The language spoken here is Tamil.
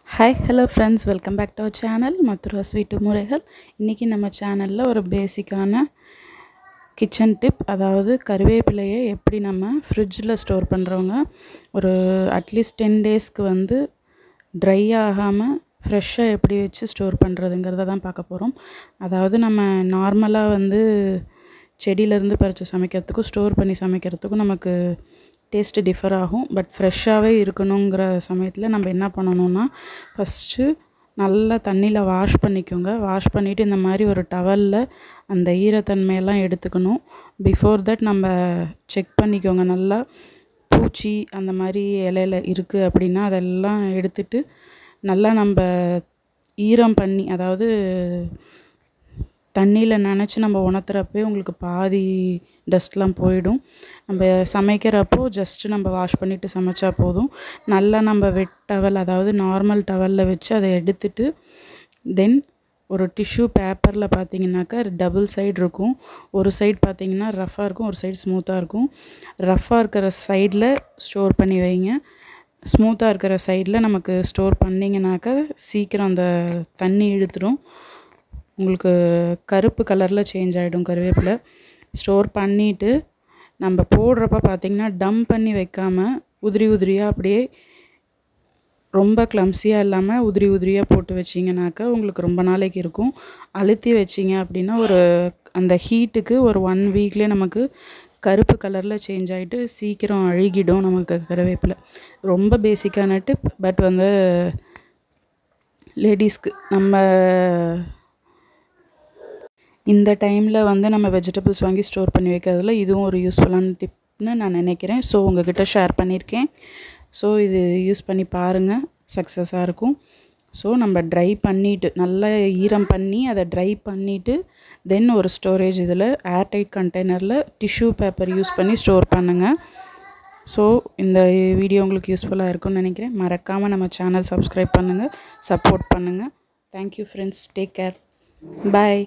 Hi, hello friends, welcome back to our channel Madhura veetu Muraigal. இன்னைக்கு நம்ம சேனல்ல ஒரு பேசிக்கான கிச்சன் டிப், அதாவது கறிவேப்பிலையை எப்படி நம்ம ஃப்ரிட்ஜ்ல ஸ்டோர் பண்றவங்க ஒரு அட்லீஸ்ட் 10 டேஸ்க்கு வந்து ட்ரை ஆகாம ஃப்ரெஷ்ஷா எப்படி வச்சு ஸ்டோர் பண்றதுங்கறத தான் பார்க்க போறோம். அதாவது நம்ம நார்மலா வந்து செடியில இருந்து பறிச்சு சமைக்கிறதுக்கு ஸ்டோர் பண்ணி சமைக்கிறதுக்கு நமக்கு டேஸ்ட் டிஃபர் ஆகும். பட் ஃப்ரெஷ்ஷாவே இருக்கணும்ங்கற சமயத்துல நம்ம என்ன பண்ணனும்னா ஃபர்ஸ்ட் நல்லா தண்ணில வாஷ் பண்ணிக்கோங்க. வாஷ் பண்ணிட்டு இந்த மாதிரி ஒரு டவல்ல அந்த ஈரத்தன்மை எல்லாம் எடுத்துக்கணும். பிஃபோர் தட் நம்ம செக் பண்ணிக்கோங்க, நல்லா பூச்சி அந்த மாதிரி இலையில இருக்கு அப்படினா அதெல்லாம் எடுத்துட்டு நல்லா நம்ம ஈரம் பண்ணி, அதாவது தண்ணில நனைச்சு நம்ம உணத்துறப்பே உங்களுக்கு பாதி டஸ்ட்லாம் போய்டும். நம்ம சமைக்கிறப்போ ஜஸ்ட் நம்ம வாஷ் பண்ணிட்டு சமைச்சா போதும். நல்லா நம்ம வெட் டவல், அதாவது நார்மல் டவல்ல வச்சு அதை எடுத்துட்டு தென் ஒரு டிஷ்யூ பேப்பர்ல பாத்தீங்கன்னாக்க டபுள் சைடு இருக்கும். ஒரு சைடு பாத்தீங்கன்னா ரஃப்பா இருக்கும், ஒரு சைடு ஸ்மூத்தா இருக்கும். ரஃப்பா இருக்கிற சைடுல ஸ்டோர் பண்ணி வைங்க. ஸ்மூத்தா இருக்கிற சைடுல நமக்கு ஸ்டோர் பண்ணீங்கனாக்க சீக்கிரம் அந்த தண்ணி இழுத்துரும். உங்களுக்கு கருப்பு கலர்ல சேஞ்ச் ஆயிடும் கறிவேப்பிலை. ஸ்டோர் பண்ணிட்டு நம்ம போடுறப்ப பாத்தீங்கன்னா டம்ப் பண்ணி வைக்காம உதிரி உதிரியா அப்படியே ரொம்ப கிளம்சியா இல்லாம உதிரி உதிரியா போட்டு வச்சீங்கனாக்க உங்களுக்கு ரொம்ப நாளைக்கு இருக்கும். அழுத்தி வச்சீங்க அப்படினா ஒரு அந்த ஹீட்டுக்கு ஒரு 1 வீக்லயே நமக்கு கருப்பு கலர்ல சேஞ்ச் ஆயிட்டு சீக்கிரம் அழுகிடும் நமக்கு கறிவேப்பிலை. ரொம்ப பேசிக்கான டிப். பட் வந்து லேடீஸ்க்கு நம்ம இந்த டைம்ல வந்து நம்ம வெஜிடபிள்ஸ் வாங்கி ஸ்டோர் பண்ணி வைக்கிறதுல இதுவும் ஒரு யூஸ்ஃபுல்லான டிப்னு நான் நினைக்கிறேன். ஸோ உங்ககிட்ட ஷேர் பண்ணியிருக்கேன். ஸோ இது யூஸ் பண்ணி பாருங்க, சக்ஸஸாக இருக்கும். ஸோ நம்ம ட்ரை பண்ணிட்டு நல்லா ஈரம் பண்ணி அதை ட்ரை பண்ணிட்டு தென் ஒரு ஸ்டோரேஜ் இதில் ஏர்டைட் கண்டெய்னரில் டிஷ்யூ பேப்பர் யூஸ் பண்ணி ஸ்டோர் பண்ணுங்கள். ஸோ இந்த வீடியோ உங்களுக்கு யூஸ்ஃபுல்லாக இருக்கும்னு நினைக்கிறேன். மறக்காமல் நம்ம சேனல் சப்ஸ்கிரைப் பண்ணுங்கள், சப்போர்ட் பண்ணுங்கள். தேங்க்யூ ஃப்ரெண்ட்ஸ், டேக் கேர், பாய்.